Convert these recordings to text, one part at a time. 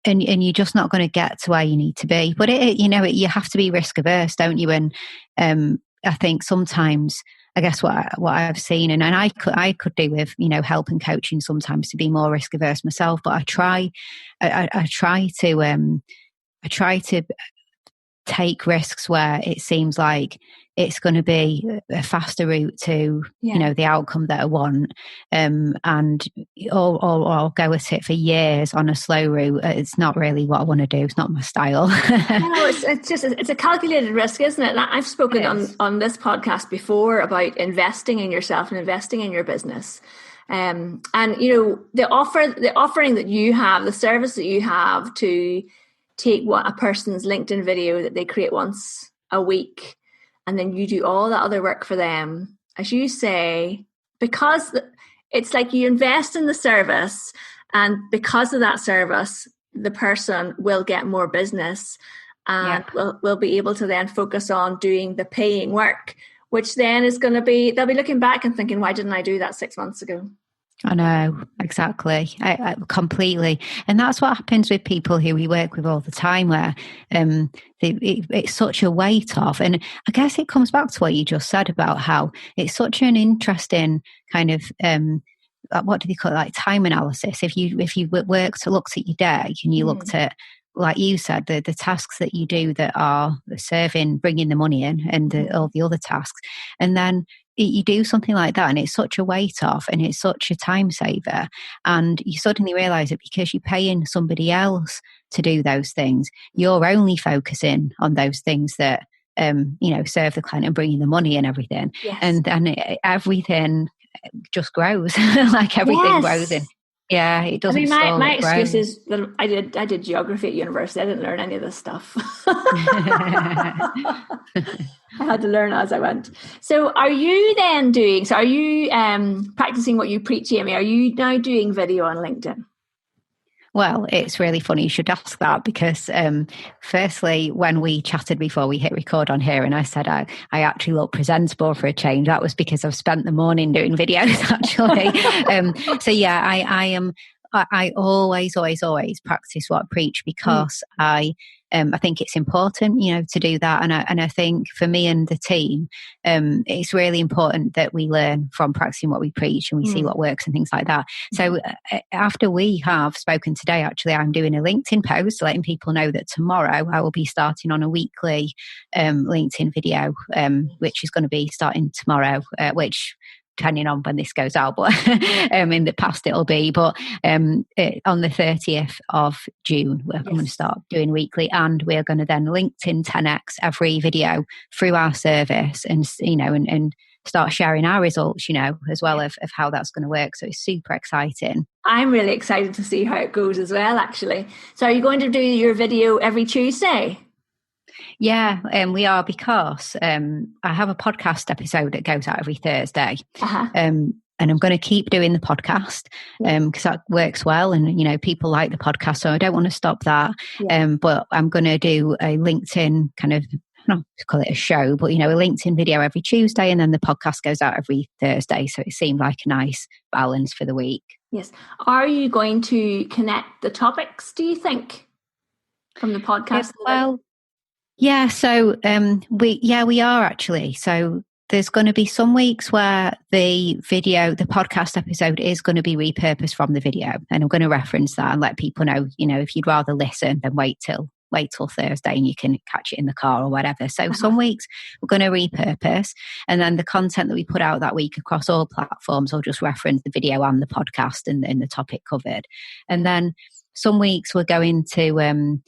and you're just not going to get to where you need to be. But you have to be risk averse, don't you? And I think sometimes, I guess what I've seen, and I could do with help and coaching sometimes to be more risk averse myself. But I try to take risks where it seems like it's going to be a faster route to the outcome that I want, and or go at it for years on a slow route. It's not really what I want to do. It's not my style. No, it's a calculated risk, isn't it? And I've spoken on this podcast before about investing in yourself and investing in your business. And the offering that you have, the service that you have to take what a person's LinkedIn video that they create once a week, and then you do all that other work for them, as you say, because it's like you invest in the service, and because of that service, the person will get more business and will be able to then focus on doing the paying work, which then is going to be, they'll be looking back and thinking, why didn't I do that 6 months ago? I know, exactly. I completely. And that's what happens with people who we work with all the time, where it's such a weight off. And I guess it comes back to what you just said about how it's such an interesting kind of, what do they call it, like time analysis. If you looked at your day and you looked at, like you said, the tasks that you do that are serving, bringing the money in, and all the other tasks, and then you do something like that, and it's such a weight off, and it's such a time saver, and you suddenly realise that because you're paying somebody else to do those things, you're only focusing on those things that serve the client and bringing the money and everything, and everything just grows. Like everything grows in. Yeah, it doesn't. I mean, my excuse is that I did geography at university. I didn't learn any of this stuff. I had to learn as I went. So are you then doing, are you practicing what you preach, Amy? Are you now doing video on LinkedIn? Well, it's really funny you should ask that, because firstly, when we chatted before we hit record on here, and I said I actually look presentable for a change, that was because I've spent the morning doing videos actually. So yeah, I always practice what I preach, because I think it's important, to do that. And I think for me and the team, it's really important that we learn from practicing what we preach, and we see what works and things like that. So after we have spoken today, actually, I'm doing a LinkedIn post letting people know that tomorrow I will be starting on a weekly LinkedIn video, which is going to be starting tomorrow, which, depending on when this goes out, but in the past it'll be, but on the 30th of June, we're going to start doing weekly, and we're going to then LinkedIn 10x every video through our service, and and start sharing our results, as well of how that's going to work. So it's super exciting. I'm really excited to see how it goes as well, actually. So are you going to do your video every Tuesday? Yeah, we are, because I have a podcast episode that goes out every Thursday. And I'm going to keep doing the podcast because that works well, and people like the podcast, so I don't want to stop that. But I'm going to do a LinkedIn kind of, not to call it a show, but a LinkedIn video every Tuesday, and then the podcast goes out every Thursday. So it seemed like a nice balance for the week. Yes. Are you going to connect the topics, do you think, from the podcast? Yeah, so we are actually. So there's going to be some weeks where the podcast episode is going to be repurposed from the video, and I'm going to reference that and let people know, if you'd rather listen, then wait till Thursday and you can catch it in the car or whatever. So some weeks we're going to repurpose, and then the content that we put out that week across all platforms will just reference the video and the podcast and the topic covered. And then some weeks we're going to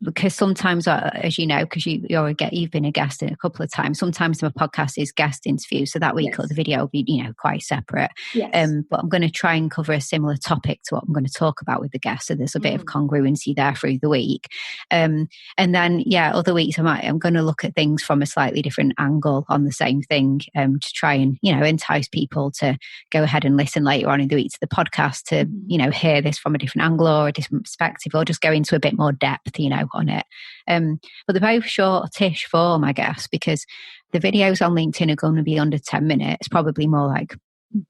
because sometimes, as you know, because you've been a guest in a couple of times, sometimes my podcast is guest interviews. So that week the video will be, quite separate. Yes. But I'm going to try and cover a similar topic to what I'm going to talk about with the guest. So there's a bit of congruency there through the week. And then, other weeks I'm going to look at things from a slightly different angle on the same thing, to try and, entice people to go ahead and listen later on in the week to the podcast to, hear this from a different angle or a different perspective, or just go into a bit more depth, on it. But they're both shortish form, I guess, because the videos on LinkedIn are going to be under 10 minutes, probably more like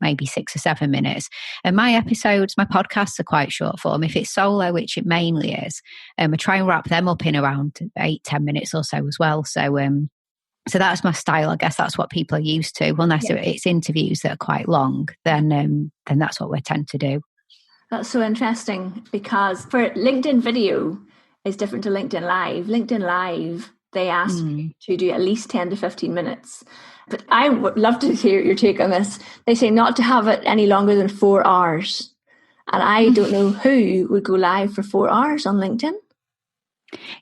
maybe 6 or 7 minutes. And my podcasts are quite short form. If it's solo, which it mainly is, I try and wrap them up in around 8-10 minutes or so as well. So that's my style. I guess that's what people are used to. Unless it's interviews that are quite long, then that's what we tend to do. That's so interesting, because for LinkedIn video is different to LinkedIn Live. LinkedIn Live, they ask you to do at least 10 to 15 minutes. But I would love to hear your take on this. They say not to have it any longer than 4 hours. And I don't know who would go live for 4 hours on LinkedIn.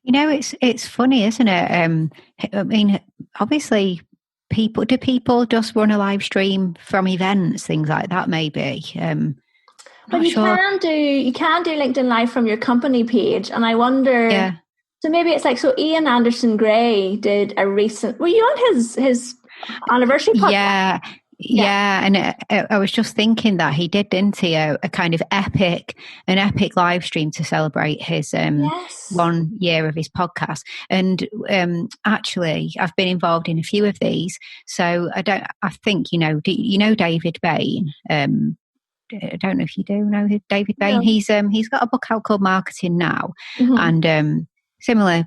You know, it's funny, isn't it? I mean, obviously, people just run a live stream from events, things like that, maybe. But you can do LinkedIn Live from your company page, and I wonder. Yeah. So maybe it's like, so Ian Anderson Gray did a recent. Were you on his anniversary podcast? Yeah, and I was just thinking that he did, didn't he, a kind of epic live stream to celebrate his 1 year of his podcast. And actually, I've been involved in a few of these. So I think David Bain. I don't know if you do know David Bain. No. He's got a book out called Marketing Now, and similar.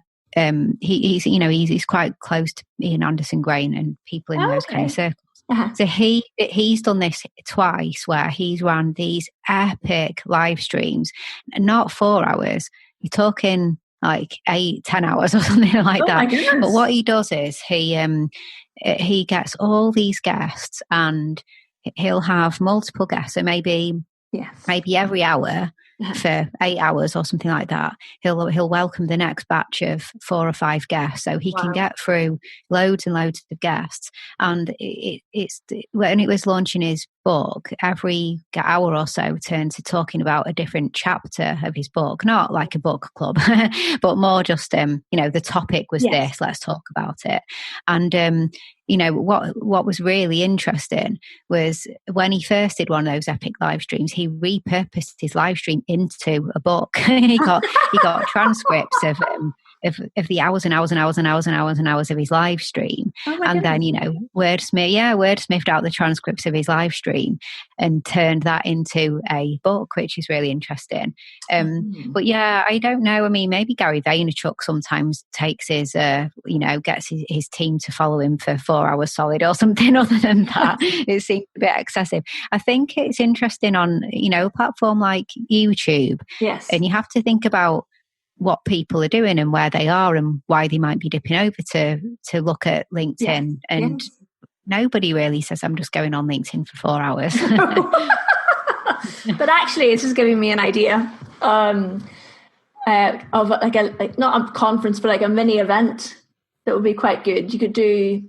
He's quite close to Ian Anderson Gray and people in those kind of circles. Uh-huh. So he's done this twice, where he's run these epic live streams, not 4 hours. You're talking like 8-10 hours or something like that. But what he does is he gets all these guests, and he'll have multiple guests. So maybe every hour for 8 hours or something like that, he'll welcome the next batch of 4 or 5 guests, so he can get through loads and loads of guests. And it's when it was launching his book, every hour or so turned to talking about a different chapter of his book, not like a book club, but more just the topic was this, let's talk about it. And what was really interesting was when he first did one of those epic live streams, he repurposed his live stream into a book. he got transcripts of the hours and hours and hours and hours and hours and hours of his live stream, and then wordsmithed out the transcripts of his live stream and turned that into a book, which is really interesting. But I don't know. I mean, maybe Gary Vaynerchuk sometimes takes his gets his team to follow him for 4 hours solid or something. Other than that, it seems a bit excessive. I think it's interesting on a platform like YouTube. Yes, and you have to think about what people are doing and where they are and why they might be dipping over to look at LinkedIn. And nobody really says, I'm just going on LinkedIn for 4 hours. But actually, it's just giving me an idea of not a conference, but like a mini event that would be quite good. You could do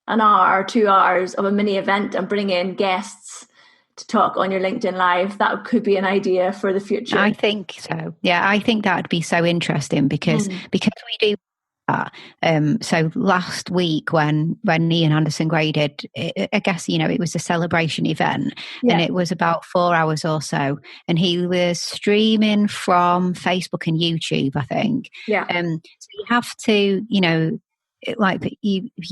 an hour or 2 hours of a mini event and bring in guests to talk on your LinkedIn Live. That could be an idea for the future. I think so. Yeah, I think that would be so interesting because we do that. So last week when Ian Anderson Gray did, I guess, it was a celebration event and it was about 4 hours or so. And he was streaming from Facebook and YouTube, I think. Yeah. So you have to, you're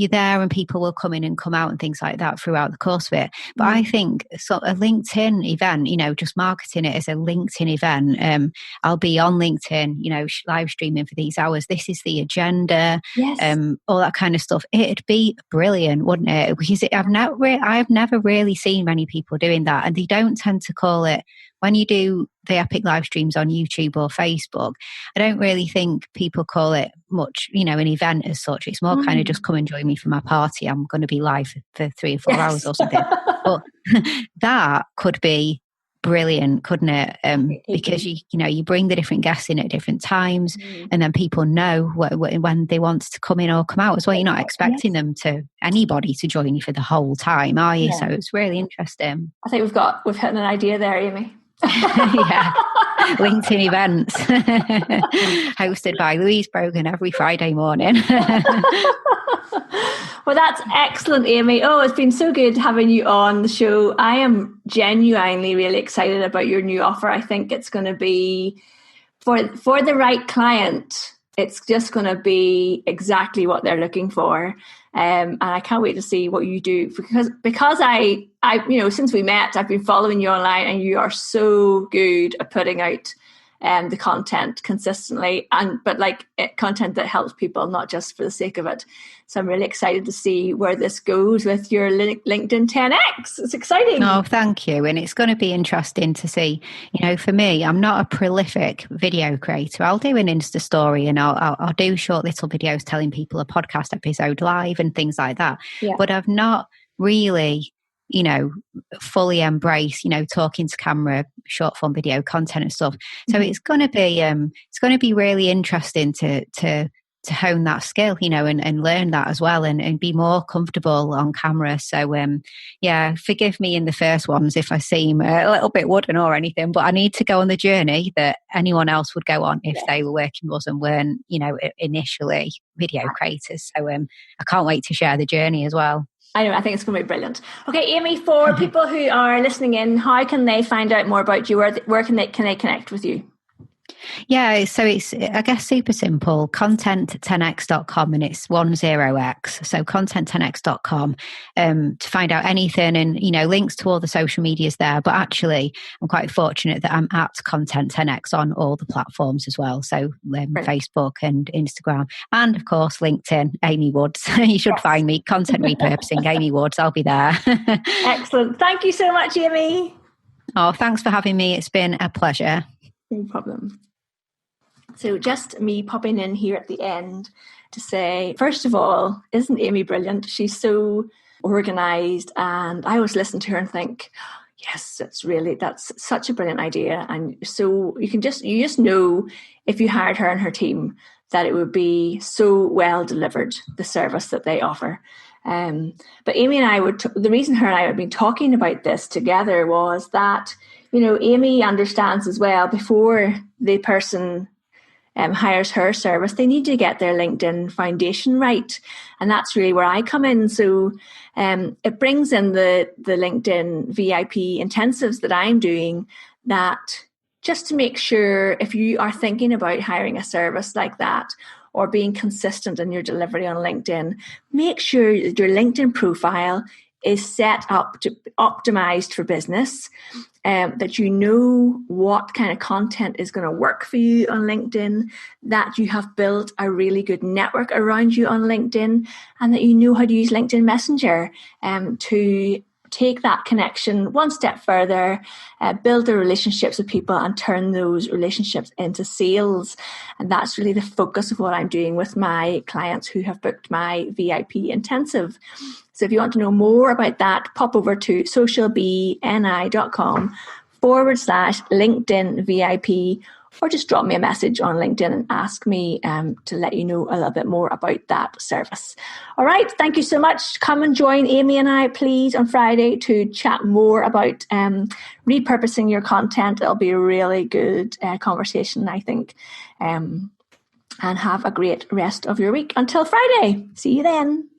there and people will come in and come out and things like that throughout the course of it. But I think a LinkedIn event, just marketing it as a LinkedIn event. I'll be on LinkedIn, live streaming for these hours. This is the agenda, all that kind of stuff. It'd be brilliant, wouldn't it? Because I've never really seen many people doing that, and they don't tend to call it. When you do the epic live streams on YouTube or Facebook, I don't really think people call it much, an event as such. It's more kind of just come and join me for my party. I'm going to be live for 3 or 4 hours or something. But that could be brilliant, couldn't it? Because you bring the different guests in at different times, and then people know when they want to come in or come out as well. You're not expecting anybody to join you for the whole time, are you? So it's really interesting. I think we've hit an idea there, Amy. LinkedIn events hosted by Louise Brogan every Friday morning. Well, that's excellent, Amy. Oh, it's been so good having you on the show. I am genuinely really excited about your new offer. I think it's going to be for the right client. it's just going to be exactly what they're looking for. And I can't wait to see what you do, because I since we met, I've been following you online, and you are so good at putting out the content consistently, but content that helps people, not just for the sake of it. So I'm really excited to see where this goes with your LinkedIn 10X. It's exciting. Oh, thank you. And it's going to be interesting to see, for me, I'm not a prolific video creator. I'll do an Insta story, and I'll do short little videos telling people a podcast episode live and things like that. Yeah. But I've not really, fully embraced, talking to camera, short form video content and stuff. So it's going to be really interesting to hone that skill, and learn that as well, and be more comfortable on camera. So, forgive me in the first ones if I seem a little bit wooden or anything, but I need to go on the journey that anyone else would go on if they were working with us and weren't, initially video creators. So, I can't wait to share the journey as well. I know, I think it's going to be brilliant. Okay, Amy, for people who are listening in, how can they find out more about you? Where can they connect with you? Yeah, so it's, I guess, super simple. Content10x.com, and it's 10x. So content10x.com to find out anything, and, links to all the social medias there. But actually, I'm quite fortunate that I'm at Content10x on all the platforms as well. So Facebook and Instagram, and of course, LinkedIn, Amy Woods. You should find me, Content Repurposing, Amy Woods. I'll be there. Excellent. Thank you so much, Amy. Oh, thanks for having me. It's been a pleasure. No problem. So just me popping in here at the end to say, first of all, isn't Amy brilliant? She's so organised, and I always listen to her and think, yes, that's such a brilliant idea. And so you just know, if you hired her and her team, that it would be so well delivered, the service that they offer. But Amy and I the reason her and I have been talking about this together was that, Amy understands as well, before the person hires her service, they need to get their LinkedIn foundation right. And that's really where I come in. So it brings in the LinkedIn VIP intensives that I'm doing, that just to make sure, if you are thinking about hiring a service like that, or being consistent in your delivery on LinkedIn, make sure that your LinkedIn profile is set up to optimized for business, that you know what kind of content is going to work for you on LinkedIn, that you have built a really good network around you on LinkedIn, and that you know how to use LinkedIn Messenger to take that connection one step further, build the relationships with people, and turn those relationships into sales. And that's really the focus of what I'm doing with my clients who have booked my VIP intensive. So if you want to know more about that, pop over to socialbni.com/LinkedIn VIP, or just drop me a message on LinkedIn and ask me to let you know a little bit more about that service. All right, thank you so much. Come and join Amy and I, please, on Friday to chat more about repurposing your content. It'll be a really good conversation, I think. And have a great rest of your week. Until Friday. See you then.